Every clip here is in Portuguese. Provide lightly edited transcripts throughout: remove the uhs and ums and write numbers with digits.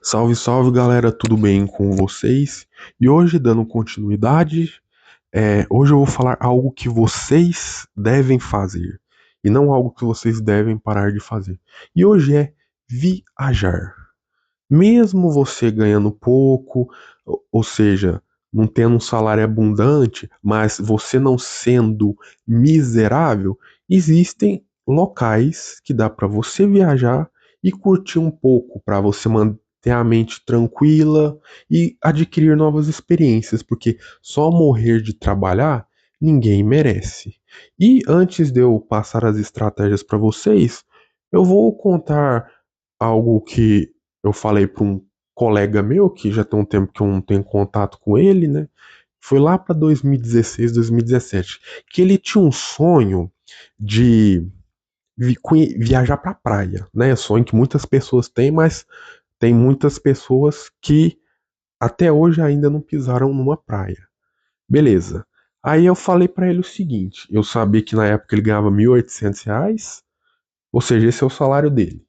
Salve, salve galera, tudo bem com vocês? E hoje, dando continuidade, hoje eu vou falar algo que vocês devem fazer e não algo que vocês devem parar de fazer. E hoje é viajar. Mesmo você ganhando pouco, ou seja, não tendo um salário abundante, mas você não sendo miserável, existem locais que dá para você viajar e curtir um pouco, para você manter a mente tranquila e adquirir novas experiências, porque só morrer de trabalhar ninguém merece. E antes de eu passar as estratégias para vocês, eu vou contar algo que eu falei para um colega meu, que já tem um tempo que eu não tenho contato com ele, né? Foi lá para 2016, 2017, que ele tinha um sonho de viajar para praia, né? Sonho que muitas pessoas têm, mas tem muitas pessoas que até hoje ainda não pisaram numa praia. Beleza. Aí eu falei para ele o seguinte, eu sabia que na época ele ganhava R$ 1.800, ou seja, esse é o salário dele.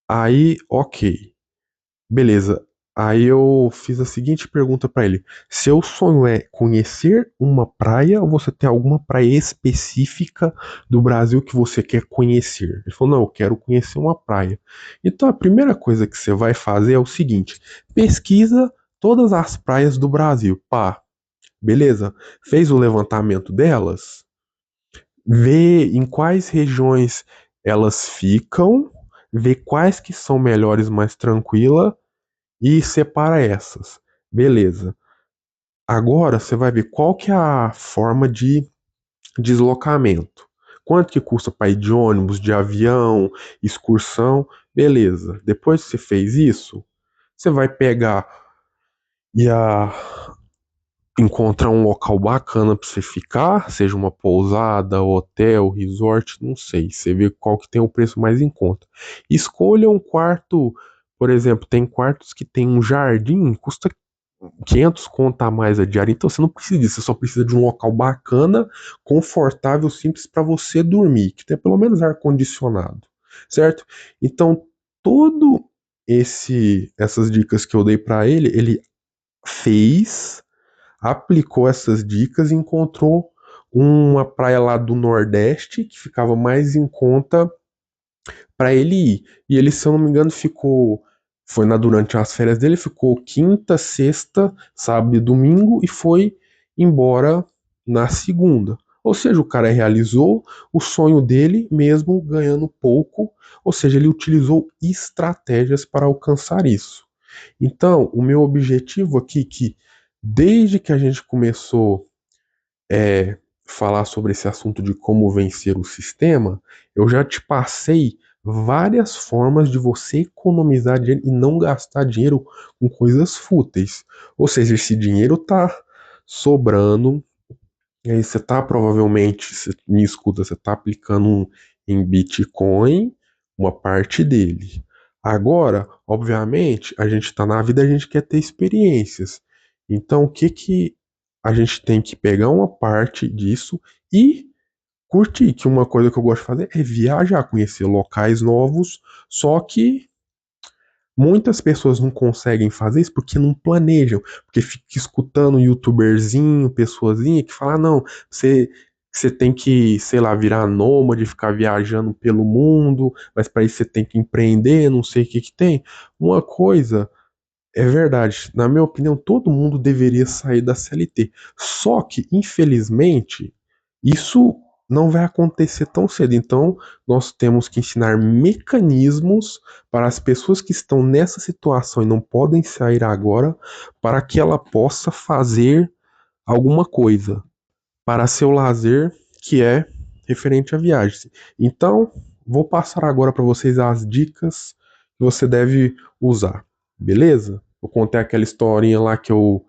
Aí, ok. Beleza. Aí eu fiz a seguinte pergunta pra ele: seu sonho é conhecer uma praia ou você tem alguma praia específica do Brasil que você quer conhecer? Ele falou: não, eu quero conhecer uma praia. Então a primeira coisa que você vai fazer é o seguinte: pesquisa todas as praias do Brasil. Pá, beleza? Fez o levantamento delas? Vê em quais regiões elas ficam, vê quais que são melhores, mais tranquilas e separa essas. Beleza. Agora você vai ver qual que é a forma de deslocamento. Quanto que custa para ir de ônibus, de avião, excursão? Beleza. Depois que você fez isso, você vai pegar e encontrar um local bacana para você ficar, seja uma pousada, hotel, resort, não sei. Você vê qual que tem o preço mais em conta. Escolha um quarto, por exemplo, tem quartos que tem um jardim, custa 500 conto a mais a diária, então você não precisa disso, você só precisa de um local bacana, confortável, simples para você dormir, que tenha pelo menos ar condicionado, certo? Então, todo essas dicas que eu dei para ele fez, aplicou essas dicas e encontrou uma praia lá do Nordeste que ficava mais em conta para ele ir. E ele, se eu não me engano, foi durante as férias dele, ficou quinta, sexta, sábado e domingo e foi embora na segunda. Ou seja, o cara realizou o sonho dele mesmo ganhando pouco, ou seja, ele utilizou estratégias para alcançar isso. Então, o meu objetivo aqui, que desde que a gente começou falar sobre esse assunto de como vencer o sistema, eu já te passei várias formas de você economizar dinheiro e não gastar dinheiro com coisas fúteis. Ou seja, esse dinheiro tá sobrando, e aí você tá provavelmente, você me escuta, você tá aplicando em Bitcoin uma parte dele. Agora, obviamente, a gente tá na vida, a gente quer ter experiências. Então, o que que a gente tem que pegar uma parte disso e curtir, que uma coisa que eu gosto de fazer é viajar, conhecer locais novos, só que muitas pessoas não conseguem fazer isso porque não planejam, porque fica escutando youtuberzinho, pessoazinha que fala, não, você tem que, sei lá, virar nômade, ficar viajando pelo mundo, mas para isso você tem que empreender, não sei o que que tem. Uma coisa é verdade, na minha opinião, todo mundo deveria sair da CLT. Só que, infelizmente, isso não vai acontecer tão cedo. Então, nós temos que ensinar mecanismos para as pessoas que estão nessa situação e não podem sair agora, para que ela possa fazer alguma coisa para seu lazer, que é referente à viagem. Então, vou passar agora para vocês as dicas que você deve usar, beleza? Eu contei aquela historinha lá que eu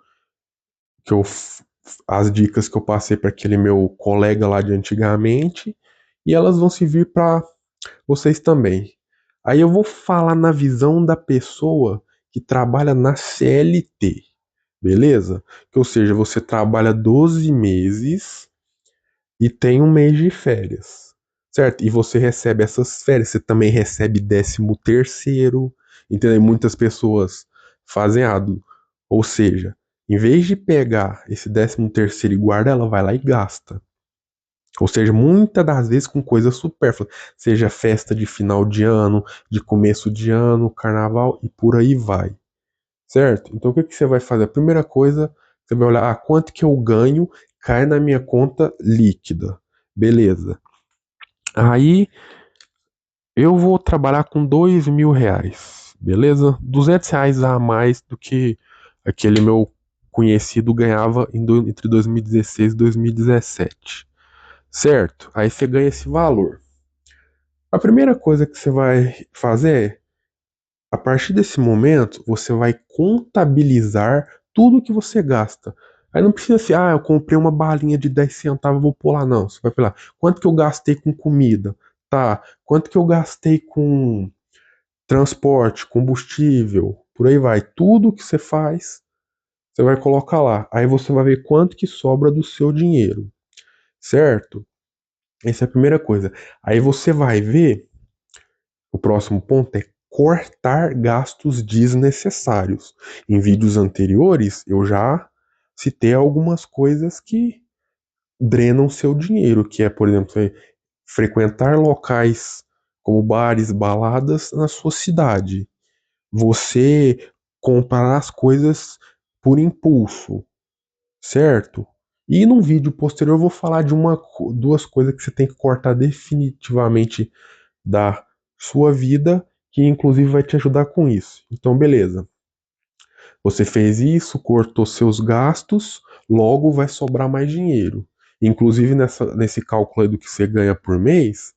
as dicas que eu passei para aquele meu colega lá de antigamente e elas vão servir para vocês também. Aí eu vou falar na visão da pessoa que trabalha na CLT, beleza? Que, ou seja, você trabalha 12 meses e tem um mês de férias, certo? E você recebe essas férias, você também recebe 13º. Entendeu? Muitas pessoas fazem errado. Ou seja, em vez de pegar esse 13º e guardar, ela vai lá e gasta. Ou seja, muitas das vezes com coisas supérfluas, seja festa de final de ano, de começo de ano, carnaval e por aí vai, certo? Então o que que você vai fazer? A primeira coisa, você vai olhar, quanto que eu ganho cai na minha conta líquida. Beleza. Aí eu vou trabalhar com R$ 2.000, beleza? R$ 200 a mais do que aquele meu conhecido ganhava entre 2016 e 2017. Certo? Aí você ganha esse valor. A primeira coisa que você vai fazer é, a partir desse momento, você vai contabilizar tudo que você gasta. Aí não precisa ser, eu comprei uma balinha de 10 centavos, vou pôr lá, não. Você vai falar, quanto que eu gastei com comida? Tá, quanto que eu gastei com transporte, combustível, por aí vai. Tudo que você faz, você vai colocar lá. Aí você vai ver quanto que sobra do seu dinheiro, certo? Essa é a primeira coisa. Aí você vai ver, o próximo ponto é cortar gastos desnecessários. Em vídeos anteriores, eu já citei algumas coisas que drenam seu dinheiro, que é, por exemplo, você frequentar locais como bares, baladas na sua cidade. Você comprar as coisas por impulso, certo? E num vídeo posterior eu vou falar de duas coisas que você tem que cortar definitivamente da sua vida, que inclusive vai te ajudar com isso. Então, beleza. Você fez isso, cortou seus gastos, logo vai sobrar mais dinheiro. Inclusive nesse cálculo aí do que você ganha por mês,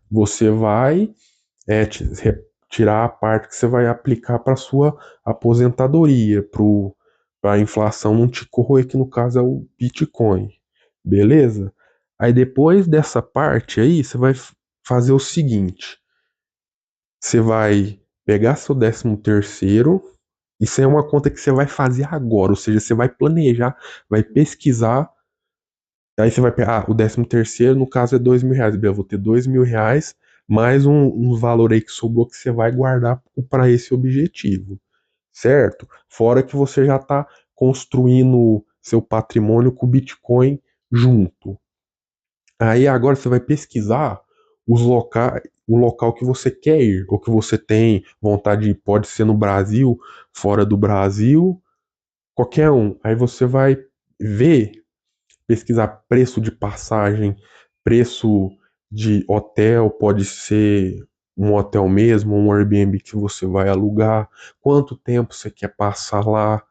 você vai tirar a parte que você vai aplicar para sua aposentadoria, para a inflação não te corroer, que no caso é o Bitcoin. Beleza? Aí depois dessa parte aí, você vai fazer o seguinte: você vai pegar seu 13º, isso é uma conta que você vai fazer agora, ou seja, você vai planejar, vai pesquisar, aí você vai pegar, o 13º, no caso é R$ 2.000, eu vou ter R$ 2.000, mais um valor aí que sobrou que você vai guardar para esse objetivo, certo? Fora que você já está construindo seu patrimônio com o Bitcoin junto. Aí agora você vai pesquisar o local que você quer ir, ou que você tem vontade de ir, pode ser no Brasil, fora do Brasil, qualquer um. Aí você vai ver, pesquisar preço de passagem, preço de hotel, pode ser um hotel mesmo, um Airbnb que você vai alugar, quanto tempo você quer passar lá,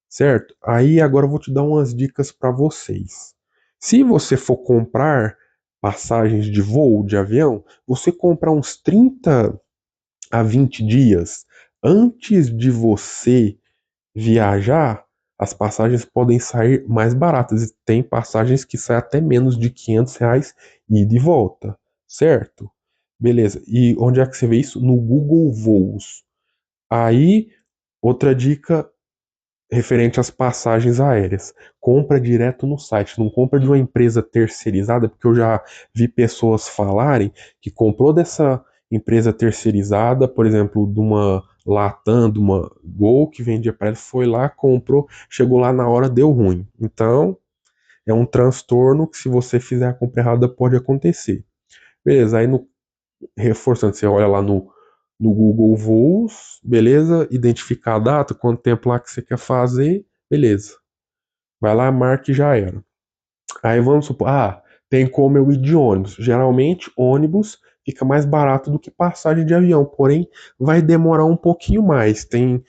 certo? Aí agora eu vou te dar umas dicas para vocês. Se você for comprar passagens de voo de avião, você compra uns 30 a 20 dias antes de você viajar, as passagens podem sair mais baratas. E tem passagens que saem até menos de R$ 500 ida e de volta, certo? Beleza. E onde é que você vê isso? No Google Voos. Aí, outra dica referente às passagens aéreas. Compra direto no site, não compra de uma empresa terceirizada, porque eu já vi pessoas falarem que comprou dessa empresa terceirizada, por exemplo, de uma Latam, de uma Gol que vendia para ela, foi lá, comprou, chegou lá na hora, deu ruim. Então, é um transtorno que se você fizer a compra errada pode acontecer. Beleza, aí no reforçando, você olha lá no Google Voos, beleza? Identificar a data, quanto tempo lá que você quer fazer, beleza. Vai lá, marca e já era. Aí vamos supor, tem como eu ir de ônibus. Geralmente, ônibus fica mais barato do que passagem de avião, porém, vai demorar um pouquinho mais. Tem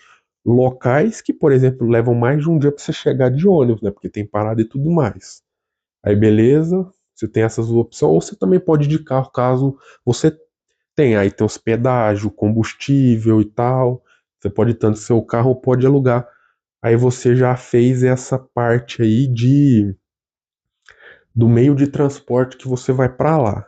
locais que, por exemplo, levam mais de um dia para você chegar de ônibus, né? Porque tem parada e tudo mais. Aí, beleza, você tem essas opções, ou você também pode ir de carro caso você tenha. Aí tem os pedágio, combustível e tal. Você pode ir tanto seu carro ou pode alugar. Aí você já fez essa parte aí do meio de transporte que você vai para lá.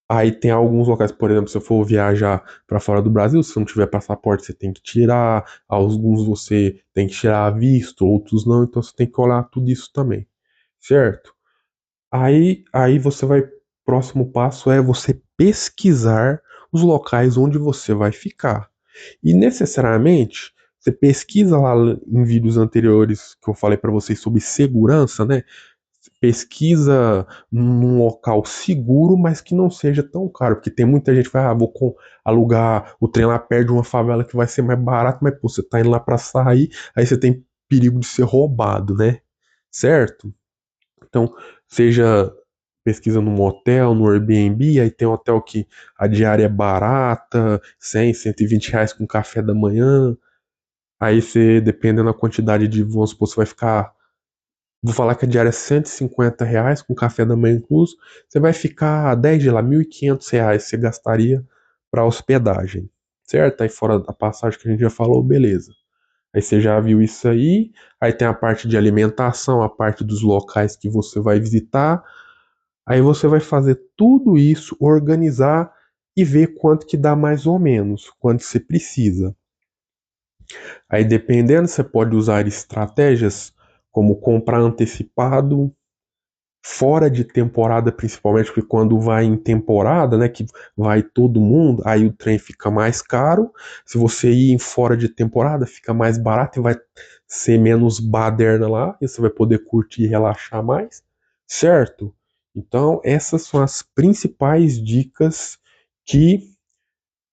Aí tem alguns locais, por exemplo, se eu for viajar para fora do Brasil, se não tiver passaporte, você tem que tirar. Alguns você tem que tirar visto, outros não, então você tem que olhar tudo isso também, certo? Aí você vai. Próximo passo é você pesquisar os locais onde você vai ficar. E necessariamente, você pesquisa lá em vídeos anteriores que eu falei para vocês sobre segurança, né? Pesquisa num local seguro, mas que não seja tão caro, porque tem muita gente que vai, alugar o trem lá perto de uma favela que vai ser mais barato, mas pô, você tá indo lá para sair, aí você tem perigo de ser roubado, né? Certo? Então, seja pesquisa num hotel, no Airbnb, aí tem um hotel que a diária é barata, 100, R$ 120 com café da manhã. Aí você, dependendo da quantidade de, vamos supor, você vai ficar. Vou falar que a diária é R$ 150 com café da manhã incluso. Você vai ficar 10 de lá, R$ 1.500 você gastaria para hospedagem. Certo? Aí fora a passagem que a gente já falou, beleza. Aí você já viu isso aí. Aí tem a parte de alimentação, a parte dos locais que você vai visitar. Aí você vai fazer tudo isso, organizar e ver quanto que dá mais ou menos, quanto você precisa. Aí dependendo, você pode usar estratégias como comprar antecipado, fora de temporada, principalmente, porque quando vai em temporada, né, que vai todo mundo, aí o trem fica mais caro. Se você ir em fora de temporada, fica mais barato e vai ser menos baderna lá, e você vai poder curtir e relaxar mais, certo? Então, essas são as principais dicas que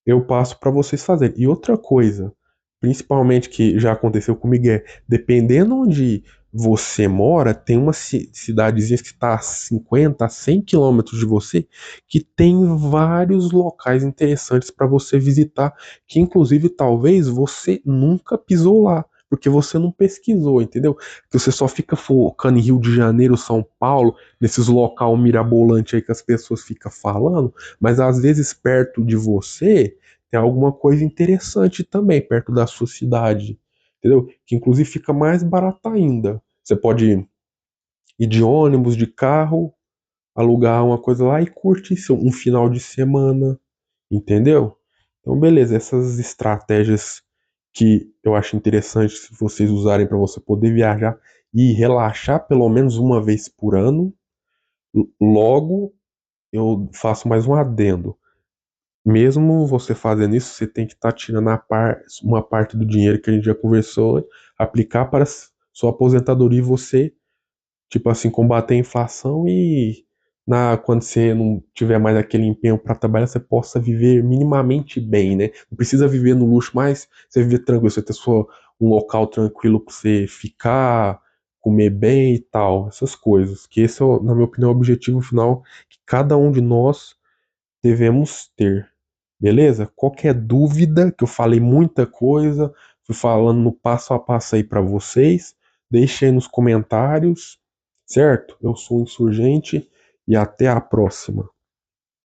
eu passo para vocês fazerem. E outra coisa, principalmente que já aconteceu comigo, é dependendo onde você mora, tem uma cidadezinha que está a 50, a 100 quilômetros de você, que tem vários locais interessantes para você visitar, que inclusive talvez você nunca pisou lá. Porque você não pesquisou, entendeu? Que você só fica focando em Rio de Janeiro, São Paulo, nesses local mirabolante aí que as pessoas ficam falando, mas às vezes perto de você tem alguma coisa interessante também perto da sua cidade, entendeu? Que inclusive fica mais barato ainda. Você pode ir de ônibus, de carro, alugar uma coisa lá e curtir um final de semana, entendeu? Então, beleza, essas estratégias que eu acho interessante se vocês usarem para você poder viajar e relaxar pelo menos uma vez por ano. Logo, eu faço mais um adendo. Mesmo você fazendo isso, você tem que estar tirando uma parte do dinheiro que a gente já conversou, aplicar para sua aposentadoria e você, tipo assim, combater a inflação e quando você não tiver mais aquele empenho para trabalhar, você possa viver minimamente bem, né? Não precisa viver no luxo, mas você viver tranquilo, você ter um local tranquilo para você ficar, comer bem e tal, essas coisas. Que esse é, na minha opinião, o objetivo final que cada um de nós devemos ter. Beleza? Qualquer dúvida, que eu falei muita coisa, fui falando no passo a passo aí para vocês, deixe aí nos comentários, certo? Eu sou o Insurgente e até a próxima.